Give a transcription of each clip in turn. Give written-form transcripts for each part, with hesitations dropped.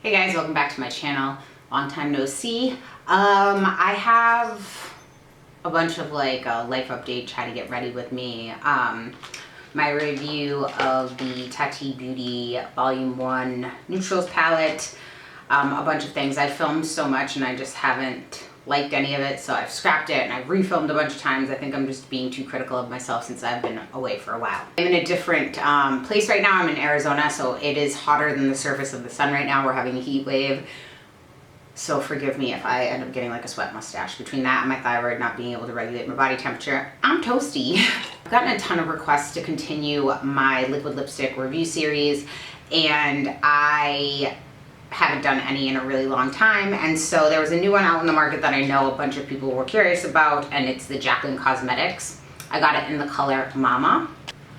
Hey guys, welcome back to my channel. Long time no see. I have a bunch of like a life update, try to get ready with me. My review of the Tati Beauty Volume 1 Neutrals palette, a bunch of things. I filmed so much and I just haven't liked any of it, so I've scrapped it and I've refilmed a bunch of times. I think I'm just being too critical of myself since I've been away for a while. I'm in a different place right now. I'm in Arizona, so it is hotter than the surface of the sun right now. We're having a heat wave. So forgive me if I end up getting like a sweat mustache. Between that and my thyroid not being able to regulate my body temperature, I'm toasty. I've gotten a ton of requests to continue my liquid lipstick review series, and I haven't done any in a really long time, and so there was a new one out in the market that I know a bunch of people were curious about, and it's the Jaclyn Cosmetics. I got it in the color Momma.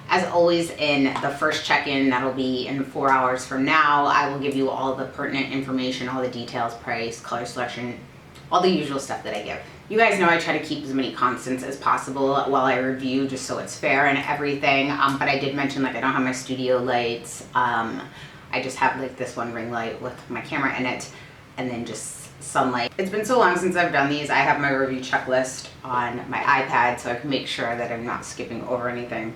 As always, in the first check-in, that'll be in 4 hours from now, I will give you all the pertinent information, all the details, price, color selection, all the usual stuff that I give. You guys know I try to keep as many constants as possible while I review, just so it's fair and everything, but I did mention like I don't have my studio lights. I just have like this one ring light with my camera in it, and then just sunlight. It's been so long since I've done these. I have my review checklist on my iPad so I can make sure that I'm not skipping over anything.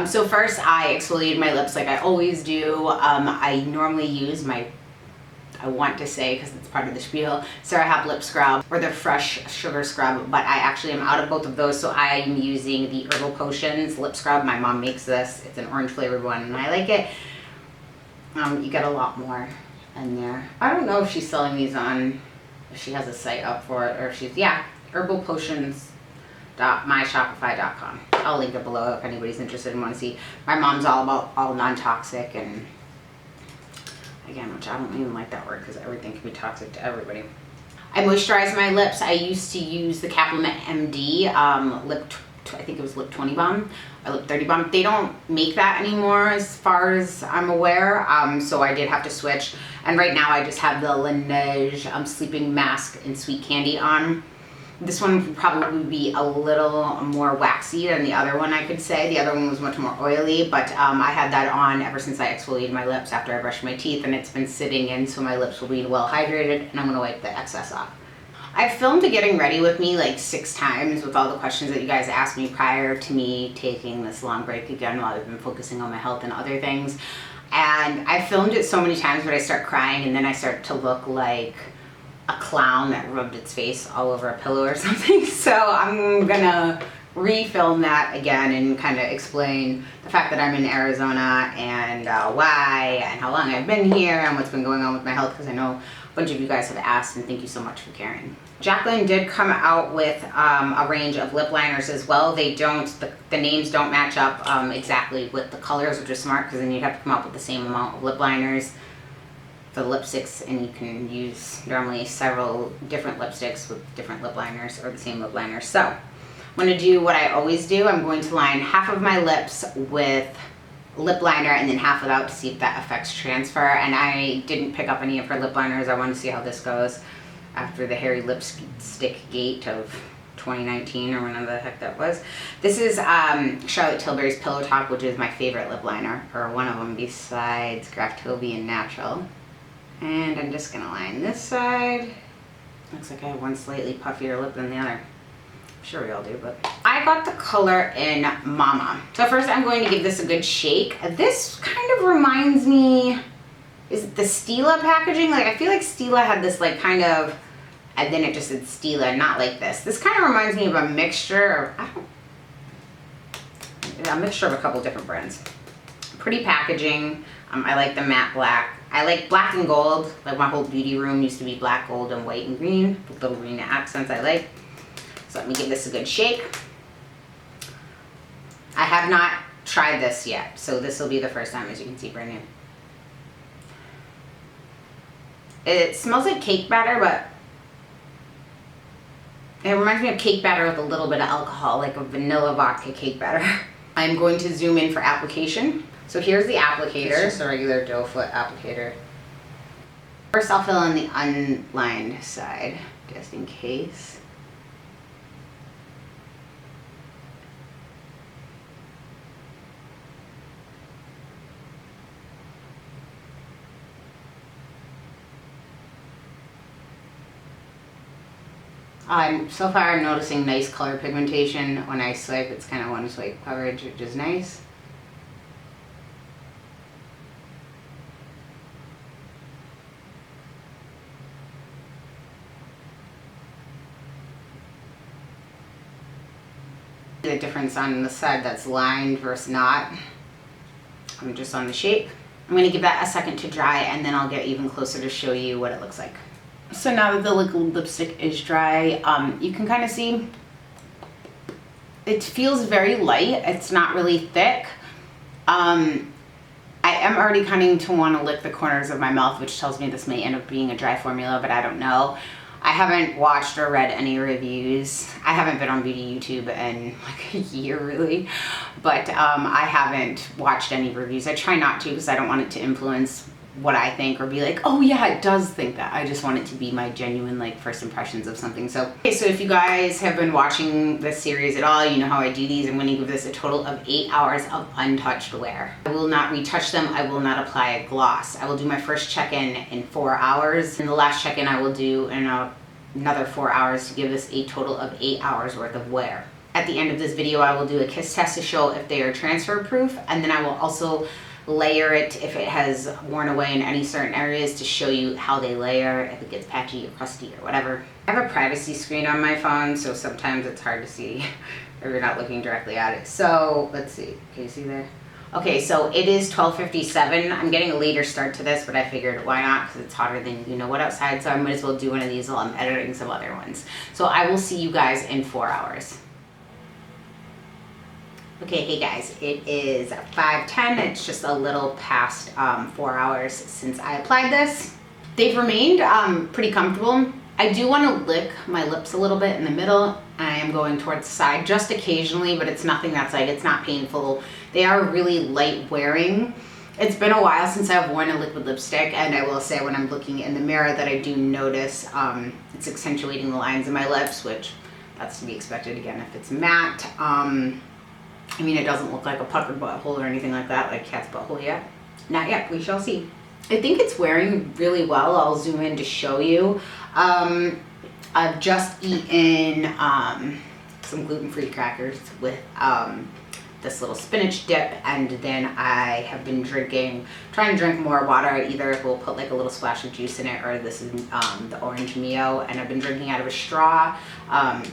So first I exfoliated my lips like I always do. I normally use my, I want to say because it's part of the spiel, Sarah Have lip scrub or the fresh sugar scrub, but I actually am out of both of those, so I am using the Herbal Potions lip scrub. My mom makes this. It's an orange flavored one and I like it. You get a lot more in there. I don't know if she's selling these on, if she has a site up for it, or if she's, yeah, herbalpotions.myshopify.com. I'll link it below if anybody's interested and want to see. My mom's all about all non-toxic, and again, which I don't even like that word because everything can be toxic to everybody. I moisturize my lips. I used to use the Capilament MD I think it was Lip 20 Balm or Lip 30 Balm. They don't make that anymore as far as I'm aware, so I did have to switch. And right now I just have the Laneige Sleeping Mask in Sweet Candy on. This one would probably be a little more waxy than the other one, I could say. The other one was much more oily, but I had that on ever since I exfoliated my lips after I brushed my teeth, and it's been sitting in so my lips will be well hydrated, and I'm gonna wipe the excess off. I filmed a getting ready with me like 6 times with all the questions that you guys asked me prior to me taking this long break again while I've been focusing on my health and other things. And I filmed it so many times, but I start crying and then I start to look like a clown that rubbed its face all over a pillow or something. So I'm gonna refilm that again and kind of explain the fact that I'm in Arizona and why and how long I've been here and what's been going on with my health, because I know a bunch of you guys have asked, and thank you so much for caring. Jaclyn did come out with a range of lip liners as well. They don't, the names don't match up exactly with the colors, which is smart because then you'd have to come up with the same amount of lip liners for the lipsticks, and you can use normally several different lipsticks with different lip liners or the same lip liner. So I'm going to do what I always do. I'm going to line half of my lips with lip liner and then half without to see if that affects transfer. And I didn't pick up any of her lip liners. I wanted to see how this goes after the hairy lipstick gate of 2019 or whenever the heck that was. This is Charlotte Tilbury's Pillow Talk, which is my favorite lip liner, or one of them besides Graftobi and Natural. And I'm just gonna line this side. Looks like I have one slightly puffier lip than the other. I'm sure we all do, but I got the color in Momma. So first I'm going to give this a good shake. This kind of reminds me, is it the Stila packaging? Like I feel like Stila had this like kind of, and then it just said Stila, not like this. This kind of reminds me of a mixture of, a mixture of a couple different brands. Pretty packaging. I like the matte black. I like black and gold. Like my whole beauty room used to be black, gold, and white and green. With little green accents I like. So let me give this a good shake. I have not tried this yet, so this will be the first time, as you can see, brand new. It smells like cake batter, but it reminds me of cake batter with a little bit of alcohol, like a vanilla vodka cake batter. I'm going to zoom in for application. So here's the applicator. It's just a regular doe foot applicator. First I'll fill in the unlined side, just in case. So far I'm noticing nice color pigmentation. When I swipe, it's kind of one swipe coverage, which is nice. The difference on the side that's lined versus not. I'm just on the shape. I'm going to give that a second to dry, and then I'll get even closer to show you what it looks like. So now that the liquid lipstick is dry, you can kind of see it feels very light. It's not really thick. I am already kind to want to lick the corners of my mouth, which tells me this may end up being a dry formula, but I don't know. I haven't watched or read any reviews. I haven't been on beauty YouTube in like a year really, but I haven't watched any reviews. I try not to because I don't want it to influence what I think or be like, oh yeah, it does think that. I just want it to be my genuine like first impressions of something. So, okay, so if you guys have been watching this series at all, you know how I do these. I'm going to give this a total of 8 hours of untouched wear. I will not retouch them. I will not apply a gloss. I will do my first check-in in 4 hours. And the last check-in I will do in another 4 hours to give this a total of 8 hours worth of wear. At the end of this video, I will do a kiss test to show if they are transfer proof, and then I will also layer it if it has worn away in any certain areas to show you how they layer, if it gets patchy or crusty or whatever. I have a privacy screen on my phone, so sometimes it's hard to see if you're not looking directly at it. So let's see, can you see there? Okay, so it is 12:57. I'm getting a later start to this, but I figured why not, because it's hotter than you know what outside, so I might as well do one of these while I'm editing some other ones. So I will see you guys in 4 hours. Okay, hey guys, it is 5:10. It's just a little past 4 hours since I applied this. They've remained pretty comfortable. I do want to lick my lips a little bit in the middle. I am going towards the side just occasionally, but it's nothing that's like, it's not painful. They are really light wearing. It's been a while since I've worn a liquid lipstick, and I will say when I'm looking in the mirror that I do notice it's accentuating the lines of my lips, which that's to be expected again if it's matte. I mean, it doesn't look like a puckered butthole or anything like that, like cat's butthole yet. Not yet, we shall see. I think it's wearing really well. I'll zoom in to show you. I've just eaten some gluten-free crackers with this little spinach dip, and then I have been trying to drink more water. I either will put like a little splash of juice in it, or this is the orange Mio, and I've been drinking out of a straw.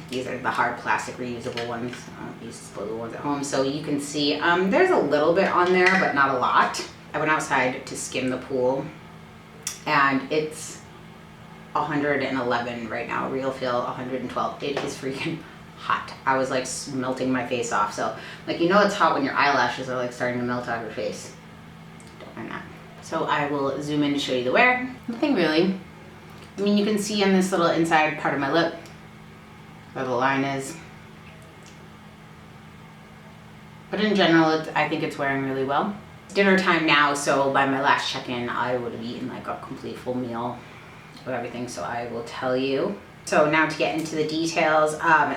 These are the hard plastic reusable ones. I don't use disposable ones at home, so you can see there's a little bit on there, but not a lot. I went outside to skim the pool, and it's 111 right now. Real feel 112. It is freaking hot. I was like melting my face off. So like, you know it's hot when your eyelashes are like starting to melt off your face. Don't mind that. So I will zoom in to show you the wear. Nothing really. I mean, you can see on this little inside part of my lip where the line is. But in general, I think it's wearing really well. Dinner time now, so by my last check-in, I would have eaten like a complete full meal of everything, so I will tell you. So now to get into the details,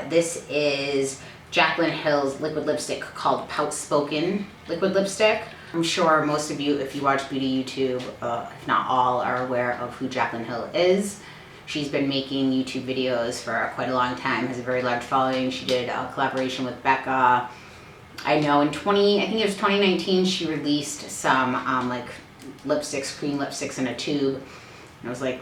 this is Jaclyn Hill's liquid lipstick called Pout Spoken liquid lipstick. I'm sure most of you, if you watch beauty YouTube, if not all, are aware of who Jaclyn Hill is. She's been making YouTube videos for quite a long time, has a very large following. She did a collaboration with Becca. I know in I think it was 2019, she released some like lipsticks, cream lipsticks in a tube. And it was like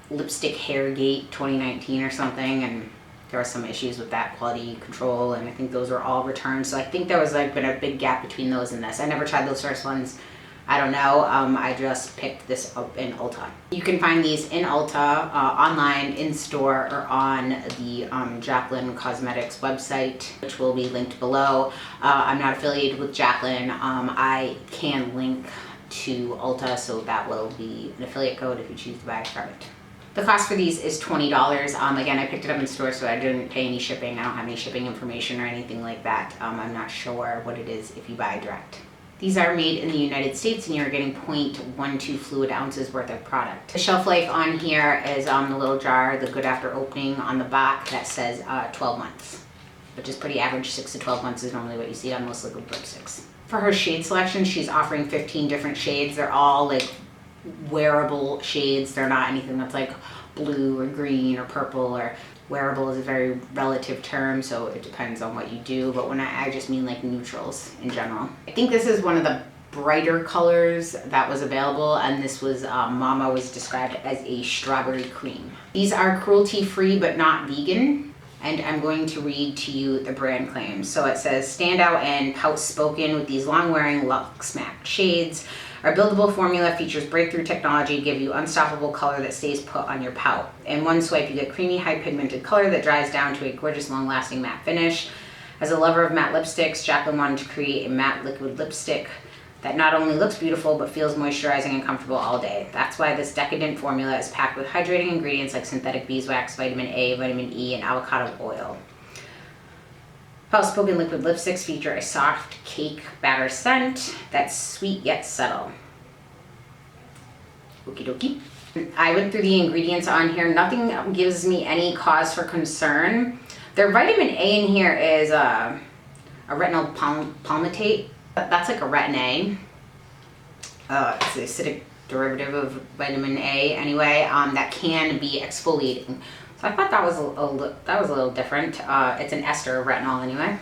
Lipstick Hairgate 2019 or something, and there were some issues with that quality control, and I think those were all returned. So I think there was like been a big gap between those and this. I never tried those first ones. I don't know. I just picked this up in Ulta. You can find these in Ulta, online, in store, or on the Jaclyn Cosmetics website, which will be linked below. I'm not affiliated with Jaclyn. I can link to Ulta, so that will be an affiliate code if you choose to buy from it. The cost for these is $20. Again, I picked it up in store, so I didn't pay any shipping. I don't have any shipping information or anything like that. I'm not sure what it is if you buy direct. These are made in the United States, and you're getting 0.12 fluid ounces worth of product. The shelf life on here is on the little jar, the good after opening on the back, that says 12 months, which is pretty average. 6 to 12 months is normally what you see on most liquid lipsticks. For her shade selection, she's offering 15 different shades. They're all like wearable shades. They're not anything that's like blue or green or purple, or wearable is a very relative term, so it depends on what you do. But when I just mean like neutrals in general. I think this is one of the brighter colors that was available, and this was Momma was described as a strawberry cream. These are cruelty free but not vegan, and I'm going to read to you the brand claims. So it says, stand out and pout spoken with these long wearing luxe matte shades. Our buildable formula features breakthrough technology, give you unstoppable color that stays put on your pout. In one swipe, you get creamy, high pigmented color that dries down to a gorgeous, long-lasting matte finish. As a lover of matte lipsticks, Jaclyn wanted to create a matte liquid lipstick that not only looks beautiful, but feels moisturizing and comfortable all day. That's why this decadent formula is packed with hydrating ingredients like synthetic beeswax, vitamin A, vitamin E, and avocado oil. Pout-spoken liquid lipsticks feature a soft cake batter scent that's sweet yet subtle. Okie dokie. I went through the ingredients on here. Nothing gives me any cause for concern. Their vitamin A in here is a retinol palmitate. That's like a retin A. It's the acidic derivative of vitamin A anyway, that can be exfoliating. So I thought that was a little different. It's an ester of retinol anyway.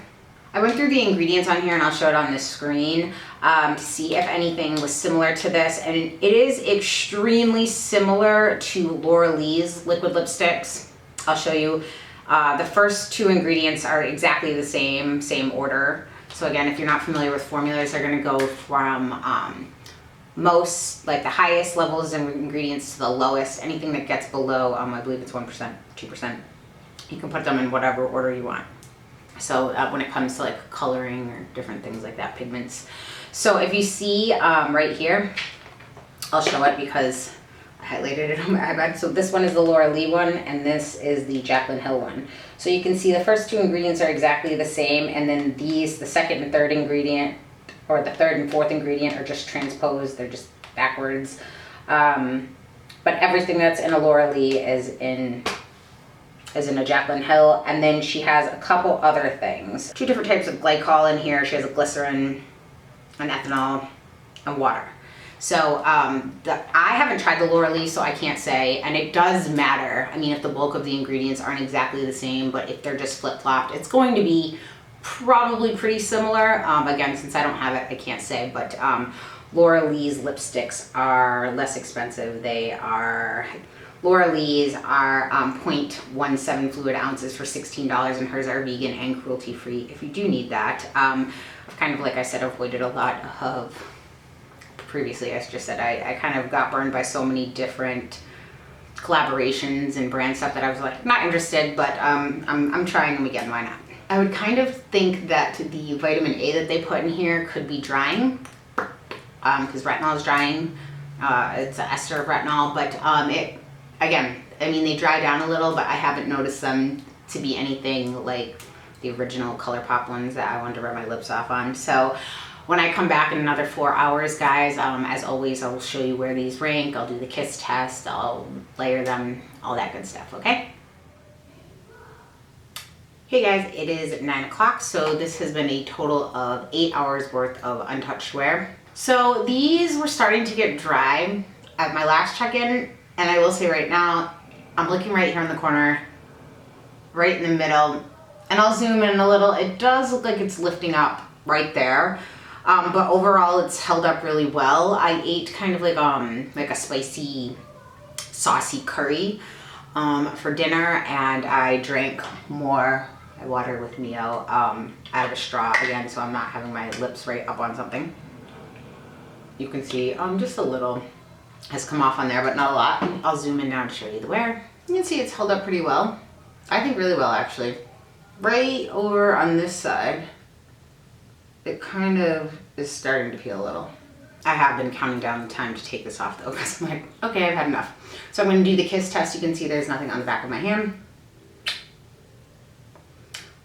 I went through the ingredients on here and I'll show it on this screen to see if anything was similar to this. And it is extremely similar to Laura Lee's liquid lipsticks. I'll show you. The first two ingredients are exactly the same order. So again, if you're not familiar with formulas, they're gonna go from most, like the highest levels of ingredients to the lowest. Anything that gets below, I believe it's 1%, 2%, you can put them in whatever order you want. So when it comes to like coloring or different things like that, pigments. So if you see right here, I'll show it because I highlighted it on my iPad. So this one is the Laura Lee one, and this is the Jaclyn Hill one. So you can see the first two ingredients are exactly the same, and then these, the second and third ingredient, or the third and fourth ingredient, are just transposed. They're just backwards. But everything that's in a Laura Lee is in a Jaclyn Hill, and then she has a couple other things. 2 different types of glycol in here. She has a glycerin, an ethanol, and water. So I haven't tried the Laura Lee, so I can't say, and it does matter. I mean, if the bulk of the ingredients aren't exactly the same, but if they're just flip-flopped, it's going to be probably pretty similar. Again, since I don't have it, I can't say, but Laura Lee's lipsticks are less expensive. Laura Lee's are 0.17 fluid ounces for $16, and hers are vegan and cruelty-free if you do need that. I've kind of, like I said, avoided a lot of, previously I just said, I kind of got burned by so many different collaborations and brand stuff that I was like, not interested, but I'm trying them again, why not? I would kind of think that the vitamin A that they put in here could be drying, because retinol is drying. It's an ester of retinol, but again, I mean, they dry down a little, but I haven't noticed them to be anything like the original ColourPop ones that I wanted to rub my lips off on. So when I come back in another 4 hours, guys, as always, I will show you where these rank. I'll do the kiss test, I'll layer them, all that good stuff, okay? Hey guys, it is 9 o'clock, so this has been a total of 8 hours worth of untouched wear. So these were starting to get dry at my last check-in, and I will say right now, I'm looking right here in the corner, right in the middle, and I'll zoom in a little. It does look like it's lifting up right there. But overall it's held up really well. I ate kind of like a spicy, saucy curry for dinner, and I drank more water with Mio out of a straw again, so I'm not having my lips right up on something. You can see just a little has come off on there, but not a lot. I'll zoom in now to show you the wear. You can see it's held up pretty well. I think really well, actually. Right over on this side, it kind of is starting to peel a little. I have been counting down the time to take this off though, because I'm like, okay, I've had enough. So I'm going to do the kiss test. You can see there's nothing on the back of my hand.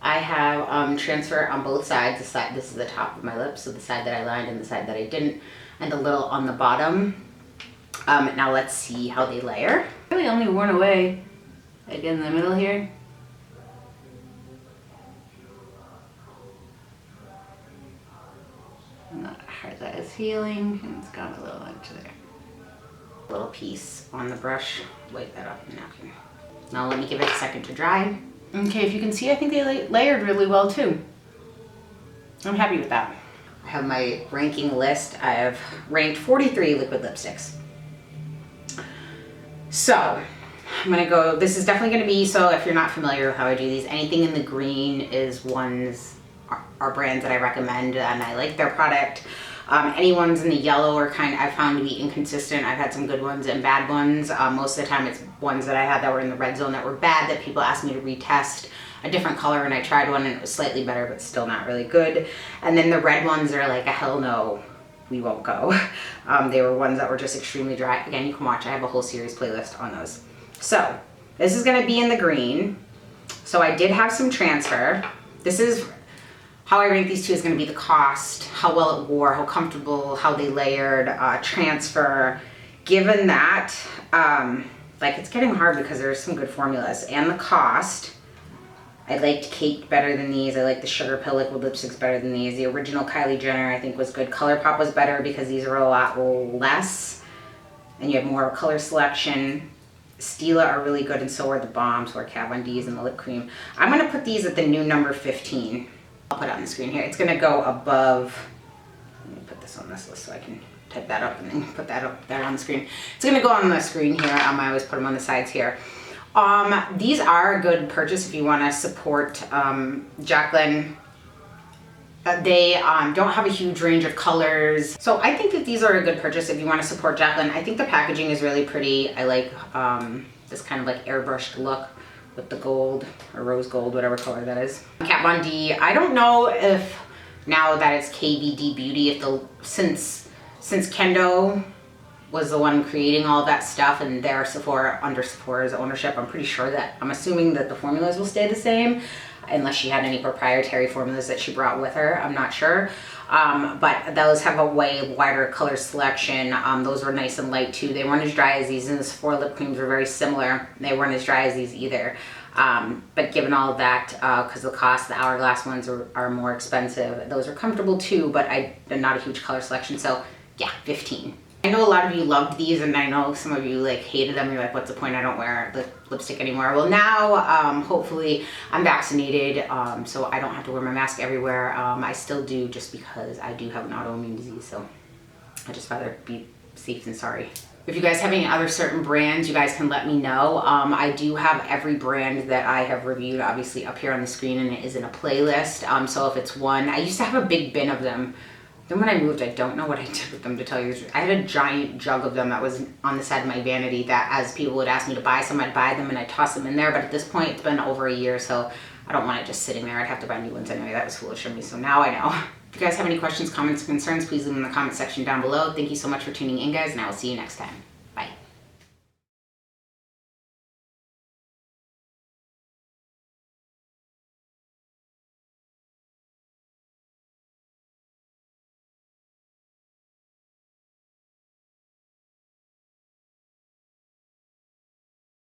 I have transfer on both sides. This is the top of my lips, so the side that I lined and the side that I didn't, and a little on the bottom. Now let's see how they layer. Really only worn away, like in the middle here. Not hard, that is healing, and it's got a little edge there. little piece on the brush. Wipe that off the napkin. Now let me give it a second to dry. Okay, if you can see, I think they layered really well too. I'm happy with that. I have my ranking list. I have ranked 43 liquid lipsticks. So I'm gonna go, this is definitely gonna be, so if you're not familiar with how I do these, anything in the green is ones, are brands that I recommend and I like their product. Any ones in the yellow are kind of, I found to be inconsistent. I've had some good ones and bad ones. Most of the time it's ones that I had that were in the red zone that were bad that people asked me to retest a different color, and I tried one and it was slightly better but still not really good. And then the red ones are like a hell no, we won't go. They were ones that were just extremely dry. Again, you can watch, I have a whole series playlist on those. So this is gonna be in the green. So I did have some transfer. This is how I rank these two, is gonna be the cost, how well it wore, how comfortable, how they layered, transfer. Given that, like it's getting hard because there's some good formulas, and the cost, I liked Cake better than these. I like the Sugar Pill liquid lipsticks better than these. The original Kylie Jenner I think was good. ColourPop was better because these are a lot less and you have more color selection. Stila are really good, and so are the Bombs, so are Kat Von D's and the lip cream. I'm gonna put these at the new number 15. I'll put it on the screen here. It's gonna go above, let me put this on this list so I can type that up and then put that up there on the screen. It's gonna go on the screen here. I always put them on the sides here. These are a good purchase if you want to support Jaclyn. They don't have a huge range of colors, so I think that these are a good purchase if you want to support Jaclyn. I think the packaging is really pretty. I like this kind of like airbrushed look with the gold or rose gold, whatever color that is. Kat Von D, I don't know if now that it's KVD Beauty, if since Kendo was the one creating all that stuff and their Sephora, under Sephora's ownership, I'm assuming that the formulas will stay the same unless she had any proprietary formulas that she brought with her. I'm not sure. But those have a way wider color selection. Those were nice and light too. They weren't as dry as these, and the Sephora lip creams were very similar. They weren't as dry as these either. But given all of that, because the cost, the Hourglass ones are more expensive. Those are comfortable too, but they're not a huge color selection. So yeah, 15. I know a lot of you loved these, and I know some of you like hated them. You're like, what's the point? I don't wear the lipstick anymore. Well, now, hopefully I'm vaccinated, so I don't have to wear my mask everywhere. I still do, just because I do have an autoimmune disease, so I just rather be safe than sorry. If you guys have any other certain brands, you guys can let me know. I do have every brand that I have reviewed obviously up here on the screen, and it is in a playlist. So if it's one, I used to have a big bin of them. Then when I moved, I don't know what I did with them, to tell you the truth. I had a giant jug of them that was on the side of my vanity that as people would ask me to buy some, I'd buy them and I'd toss them in there. But at this point, it's been over a year, so I don't want it just sitting there. I'd have to buy new ones anyway. That was foolish of me, so now I know. If you guys have any questions, comments, or concerns, please leave them in the comment section down below. Thank you so much for tuning in, guys, and I will see you next time.